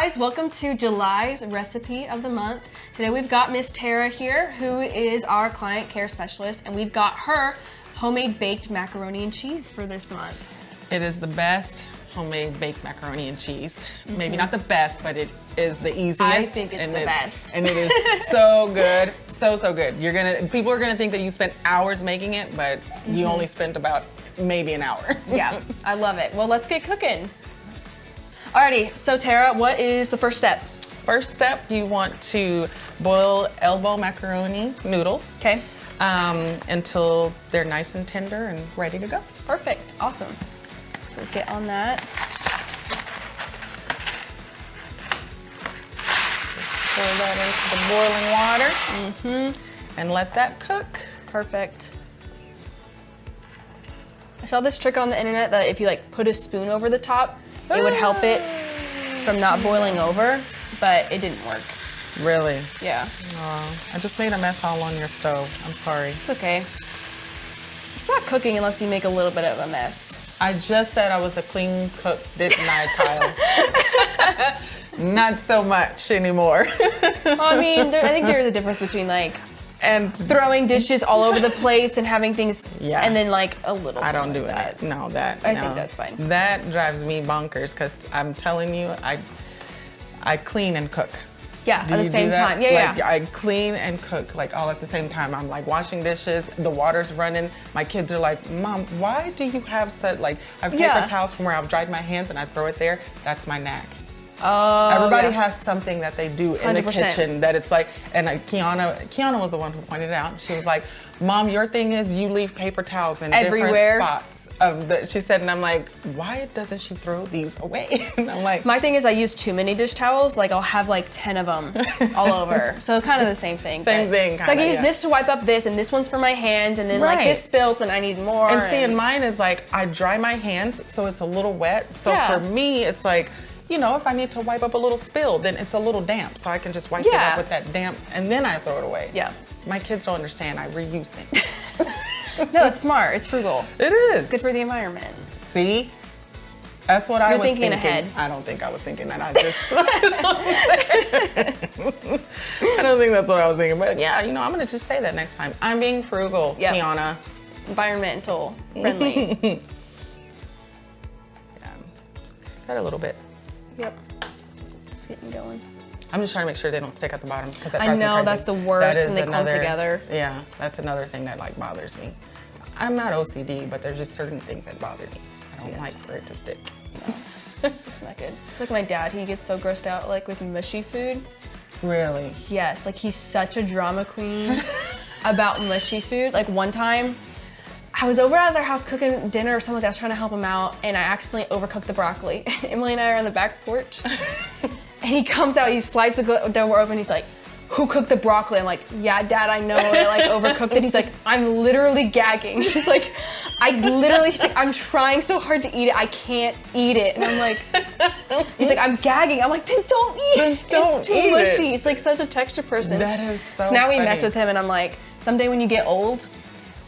guys, welcome to July's recipe of the month. Today we've got Miss Tara here, who is our client care specialist, and we've got her homemade baked macaroni and cheese for this month. It is the best homemade baked macaroni and cheese. Maybe not the best, but it is the easiest. I think it's the best. And it is so good, so good. People are gonna think that you spent hours making it, but you only spent about maybe an hour. Yeah, I love it. Well, let's get cooking. Alrighty, so Tara, what is the first step? First step, you want to boil elbow macaroni noodles. Okay. Until they're nice and tender and ready to go. Perfect, awesome. So get on that. Just pour that into the boiling water and let that cook. Perfect. I saw this trick on the internet that if you like put a spoon over the top, it would help it from not boiling over, but it didn't work. Really? Yeah. Oh, I just made a mess all on your stove. I'm sorry. It's okay. It's not cooking unless you make a little bit of a mess. I just said I was a clean cook, didn't I, Kyle? Not so much anymore. Well, I mean, I think there's a difference between like throwing dishes all over the place and having things, and then like a little. I don't do that. No, I think that's fine. That drives me bonkers because I'm telling you, I clean and cook. Yeah, at the same time. Yeah, like, I clean and cook like all at the same time. I'm like washing dishes, the water's running. My kids are like, Mom, why do you have such, like, I have paper towels from where I've dried my hands and I throw it there. That's my knack. Oh, everybody has something that they do in 100%. The kitchen that it's like, and Kiana was the one who pointed it out. She was like, Mom, your thing is you leave paper towels in everywhere. Different spots of the, she said, and I'm like, why doesn't she throw these away? And I'm like, my thing is I use too many dish towels. Like I'll have like 10 of them all over. So kind of the same thing. Same thing. Like I use this to wipe up this, and this one's for my hands, and then like this spilt and I need more. And see, and mine is like, I dry my hands so it's a little wet. So for me, it's like, you know, if I need to wipe up a little spill, then it's a little damp, so I can just wipe it up with that damp, and then I throw it away. Yeah. My kids don't understand. I reuse things. No, it's smart. It's frugal. It is. Good for the environment. See? That's what I was thinking. Ahead. I don't think I was thinking that. I don't think that's what I was thinking. But yeah, you know, I'm going to just say that next time. I'm being frugal, Kiana. Environmental friendly. Got a little bit. Yep. Just getting going. I'm just trying to make sure they don't stick at the bottom because I know that's the worst when they clump together. Yeah, that's another thing that like bothers me. I'm not OCD, but there's just certain things that bother me. I don't like for it to stick. No, it's not good. It's like my dad. He gets so grossed out like with mushy food. Really? Yes. Like he's such a drama queen about mushy food. Like one time, I was over at their house cooking dinner or something. I was trying to help him out, and I accidentally overcooked the broccoli. Emily and I are on the back porch, and he comes out. He slides the door open. He's like, "Who cooked the broccoli?" I'm like, "Yeah, Dad, I know. I like overcooked it." He's like, "I'm literally gagging." He's like, he's like, "I'm trying so hard to eat it. I can't eat it." And I'm like, he's like, "I'm gagging." I'm like, "Then don't eat it. It's too mushy." It's like such a texture person. That is so now funny. We mess with him, and I'm like, someday when you get old,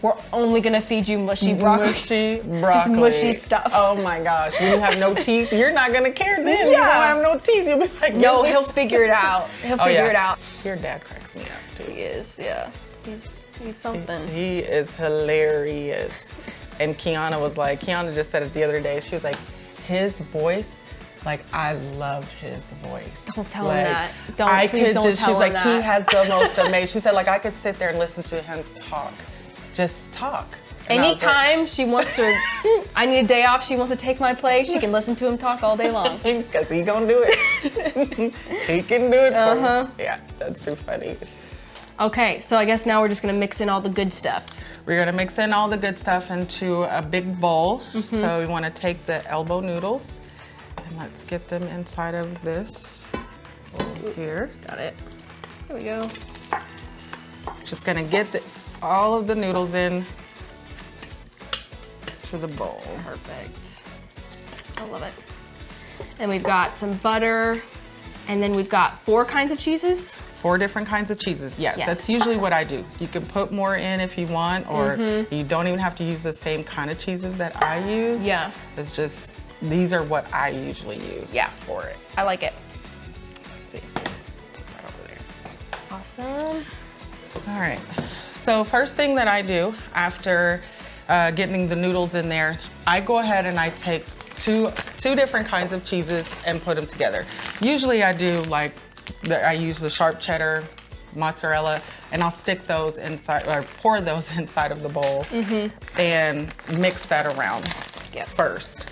we're only gonna feed you mushy broccoli. Mushy broccoli. Just mushy stuff. Oh my gosh, when you have no teeth, you're not gonna care then. You don't have no teeth. You'll be like, no, he'll figure it out. He'll figure it out. Your dad cracks me up too. He is, yeah. He's something. He is hilarious. And Kiana just said it the other day. She was like, his voice, like, I love his voice. Don't tell him that. Please don't tell him that. She's like, he has the most amazing. She said, like, I could sit there and listen to him talk. Just talk. And anytime she wants to, I need a day off, she wants to take my place, she can listen to him talk all day long. Because he gonna do it. He can do it for me. Yeah, that's too funny. Okay, so I guess now we're just gonna mix in all the good stuff. We're gonna mix in all the good stuff into a big bowl. So we wanna take the elbow noodles and let's get them inside of this bowl here. Got it. There we go. Just gonna get all of the noodles in to the bowl. Perfect. I love it. And we've got some butter, and then we've got 4 kinds of cheeses. 4 different kinds of cheeses, yes. That's usually what I do. You can put more in if you want, or you don't even have to use the same kind of cheeses that I use. Yeah. It's just, these are what I usually use for it. I like it. Awesome. All right. So first thing that I do after getting the noodles in there, I go ahead and I take two different kinds of cheeses and put them together. Usually I do like, I use the sharp cheddar, mozzarella, and I'll stick those inside, or pour those inside of the bowl and mix that around first.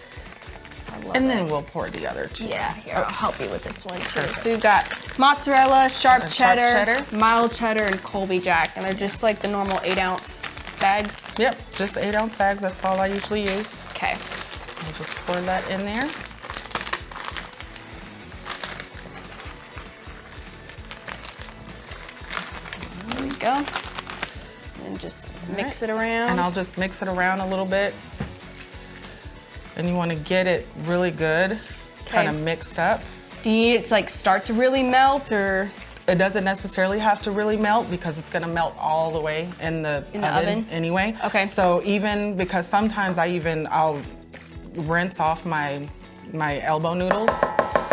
And then we'll pour the other two. Yeah, here, I'll help you with this one too. Perfect. So we've got mozzarella, sharp cheddar, mild cheddar, and Colby Jack. And they're just like the normal 8-ounce bags. Yep, just 8-ounce bags. That's all I usually use. Okay. I'll just pour that in there. There we go. And just mix it around. And I'll just mix it around a little bit. And you want to get it really good, kind of mixed up. Do you need it to like start to really melt, or? It doesn't necessarily have to really melt because it's going to melt all the way in the oven anyway. Okay. So even because sometimes I'll rinse off my elbow noodles.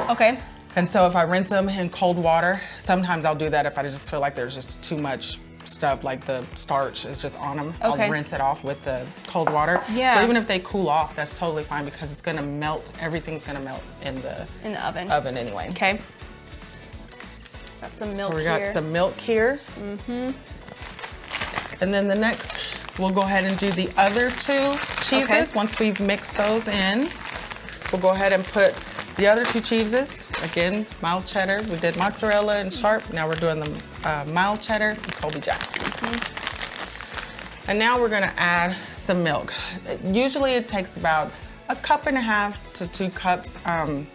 Okay. And so if I rinse them in cold water, sometimes I'll do that if I just feel like there's just too much stuff, like the starch is just on them. Okay. I'll rinse it off with the cold water. Yeah. So even if they cool off, that's totally fine because it's gonna melt, everything's gonna melt in the oven anyway. Okay. Got some milk here. So we got some milk here. And then the next, we'll go ahead and do the other two cheeses. Okay. Once we've mixed those in, we'll go ahead and put the other two cheeses. Again, mild cheddar. We did mozzarella and sharp. Now we're doing the mild cheddar and Colby Jack. And now we're gonna add some milk. Usually it takes about 1.5 to 2 cups. I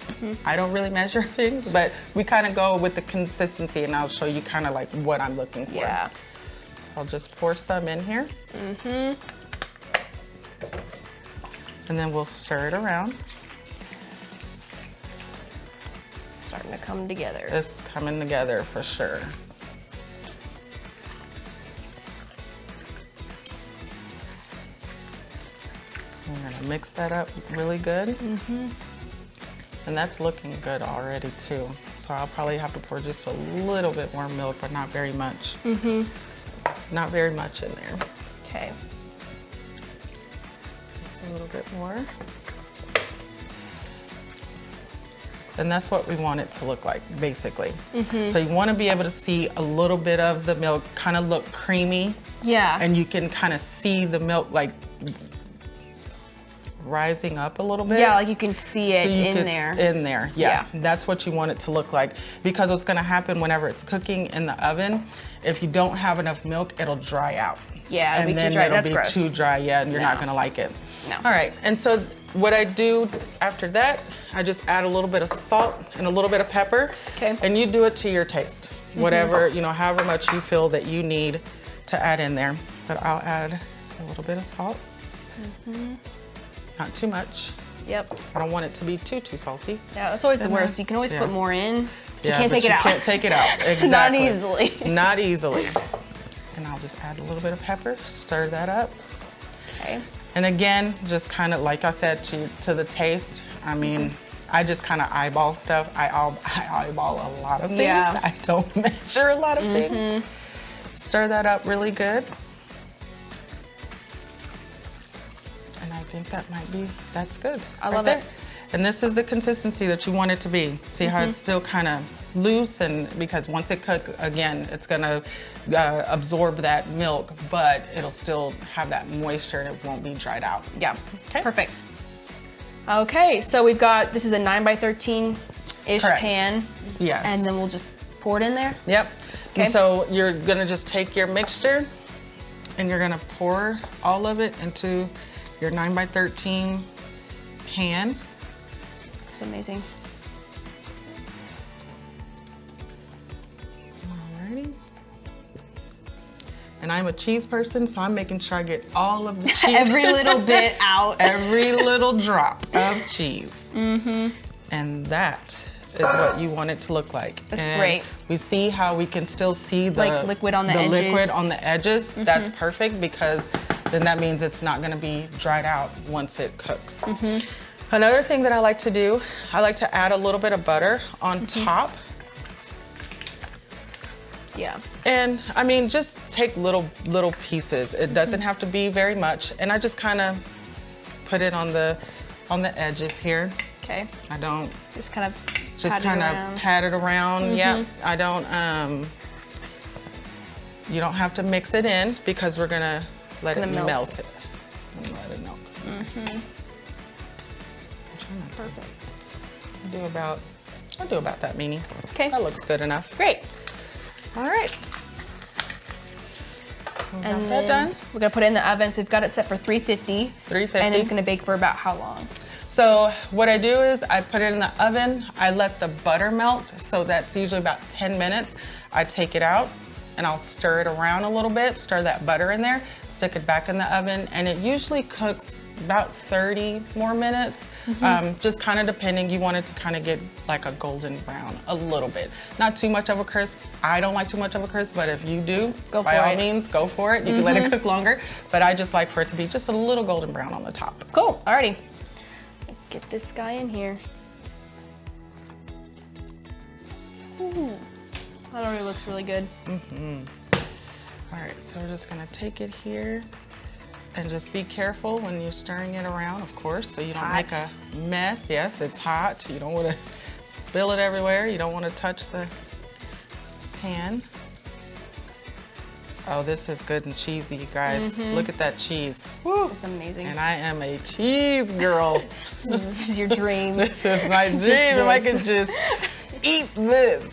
don't really measure things, but we kind of go with the consistency, and I'll show you kind of like what I'm looking for. Yeah. So I'll just pour some in here. And then we'll stir it around. Starting to come together. It's coming together for sure. We're gonna mix that up really good. And that's looking good already too. So I'll probably have to pour just a little bit more milk, but not very much. Not very much in there. Okay. Just a little bit more. And that's what we want it to look like, basically. So you want to be able to see a little bit of the milk kind of look creamy. Yeah. And you can kind of see the milk like rising up a little bit. Yeah, like you can see it in there, yeah. That's what you want it to look like. Because what's gonna happen whenever it's cooking in the oven, if you don't have enough milk, it'll dry out. Yeah, it'll be too dry. That's gross. It'll be too dry, yeah, and you're not gonna like it. No. All right, and so what I do after that, I just add a little bit of salt and a little bit of pepper. Okay. And you do it to your taste. Whatever, you know, however much you feel that you need to add in there. But I'll add a little bit of salt. Not too much. Yep. I don't want it to be too salty. Yeah, that's always the worst. You can always put more in, but you can't take it out. You can't take it out, exactly. Not easily. Not easily. And I'll just add a little bit of pepper, stir that up. Okay. And again, just kind of, like I said, to the taste. I mean, I just kind of eyeball stuff. I eyeball a lot of things. Yeah. I don't measure a lot of things. Stir that up really good. And I think that's good. I love it. And this is the consistency that you want it to be. See how it's still kind of loose, and because once it cooks, again, it's gonna absorb that milk, but it'll still have that moisture and it won't be dried out. Yeah, okay. Perfect. Okay, so we've got, this is a 9x13-ish pan. Yes. And then we'll just pour it in there? Yep. Okay. And so you're gonna just take your mixture and you're gonna pour all of it into your 9x13 pan. It's amazing. Alrighty. And I'm a cheese person, so I'm making sure I get all of the cheese. Every little bit out. Every little drop of cheese. And that is what you want it to look like. That's great. We see how we can still see the like liquid on the edges. liquid on the edges. That's perfect, because then that means it's not gonna be dried out once it cooks. Another thing that I like to do, I like to add a little bit of butter on top. Yeah. And I mean, just take little pieces. It doesn't have to be very much. And I just kind of put it on the edges here. Okay. I don't just kind of pat it around. Yeah. I don't you don't have to mix it in because we're gonna let it melt it. Let it melt. Perfect. I'll do about that, Meanie. Okay. That looks good enough. Great. All right. And that done. We're gonna put it in the oven. So we've got it set for 350. 350. And it's gonna bake for about how long? So what I do is I put it in the oven. I let the butter melt. So that's usually about 10 minutes. I take it out and I'll stir it around a little bit, stir that butter in there, stick it back in the oven, and it usually cooks about 30 more minutes, just kind of depending. You want it to kind of get like a golden brown a little bit. Not too much of a crisp. I don't like too much of a crisp, but if you do, by all means, go for it. You can let it cook longer, but I just like for it to be just a little golden brown on the top. Cool, alrighty. Get this guy in here. Ooh. That already looks really good. All right, so we're just gonna take it here and just be careful when you're stirring it around, of course, so you don't make a mess. Yes, it's hot. You don't wanna spill it everywhere. You don't wanna touch the pan. Oh, this is good and cheesy, you guys. Look at that cheese. Woo. It's amazing. And I am a cheese girl. This is your dream. This is my dream. If I could just eat this.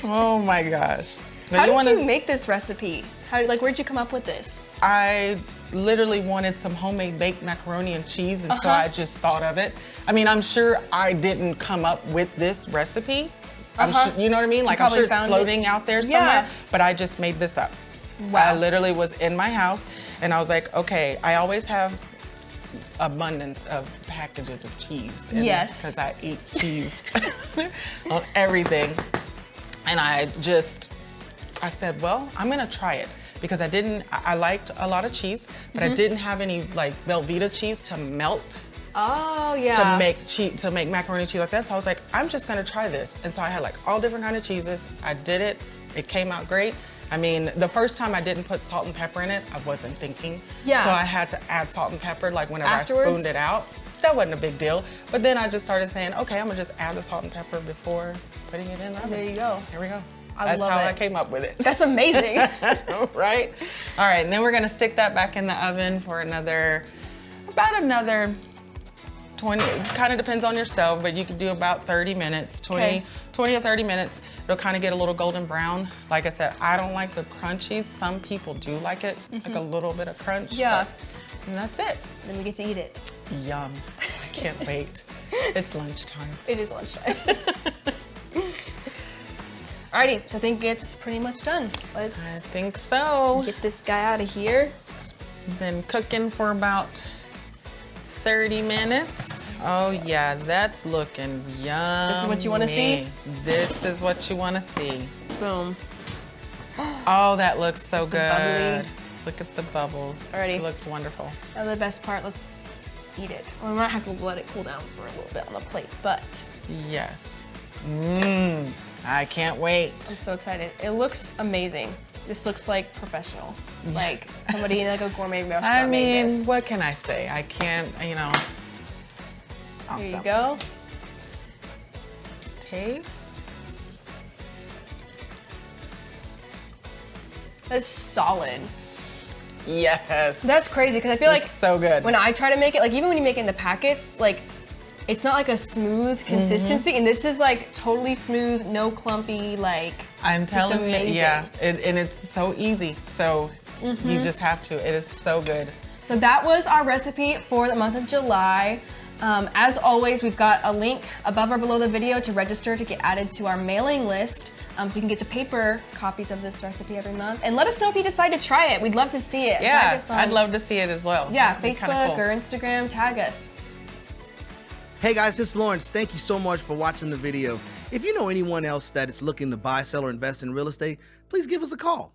Oh my gosh. Now, How did you make this recipe? Where'd you come up with this? I literally wanted some homemade baked macaroni and cheese, and so I just thought of it. I mean, I'm sure I didn't come up with this recipe. I'm sure, you know what I mean? Like, I'm sure it's floating out there somewhere, but I just made this up. Wow. I literally was in my house, and I was like, okay, I always have abundance of packages of cheese. Because I eat cheese on everything. And I said, well, I'm gonna try it because I liked a lot of cheese, but I didn't have any like Velveeta cheese to melt. Oh, yeah. To make macaroni and cheese like that. So I was like, I'm just gonna try this. And so I had like all different kind of cheeses. I did it. It came out great. I mean, the first time I didn't put salt and pepper in it, I wasn't thinking. Yeah. So I had to add salt and pepper like whenever I spooned it out. That wasn't a big deal. But then I just started saying, okay, I'm gonna just add the salt and pepper before putting it in the oven. There you go. Here we go. That's how I came up with it. That's amazing. Right? All right, and then we're gonna stick that back in the oven for about another 20, it kind of depends on your stove, but you can do about 30 minutes, 20 or 30 minutes. It'll kind of get a little golden brown. Like I said, I don't like the crunchies. Some people do like it, like a little bit of crunch. Yeah. And that's it. Then we get to eat it. Yum. I can't wait. It's lunchtime. It is lunchtime. Alrighty, so I think it's pretty much done. I think so. Get this guy out of here. It's been cooking for about 30 minutes. Oh yeah, that's looking yummy. This is what you want to see? This is what you want to see. Boom. Oh, that looks so good. Look at the bubbles. Alrighty. It looks wonderful. Now the best part, let's eat it. Well, we might have to let it cool down for a little bit on the plate, but. Yes. I can't wait. I'm so excited. It looks amazing. This looks like professional. Like somebody in like a gourmet restaurant. I mean, made this. What can I say? I can't, you know. Here you go. Let's taste. It's solid. Yes. That's crazy because I feel like so good. When I try to make it, like even when you make it in the packets, like it's not like a smooth consistency, and this is like totally smooth, no clumpy, like I'm telling you, yeah, and it's so easy. So you just have to. It is so good. So that was our recipe for the month of July. As always, we've got a link above or below the video to register to get added to our mailing list. So you can get the paper copies of this recipe every month. And let us know if you decide to try it. We'd love to see it. Yeah, tag us on, I'd love to see it as well. Yeah, Facebook or Instagram, tag us. Hey guys, this is Lawrence. Thank you so much for watching the video. If you know anyone else that is looking to buy, sell, or invest in real estate, please give us a call.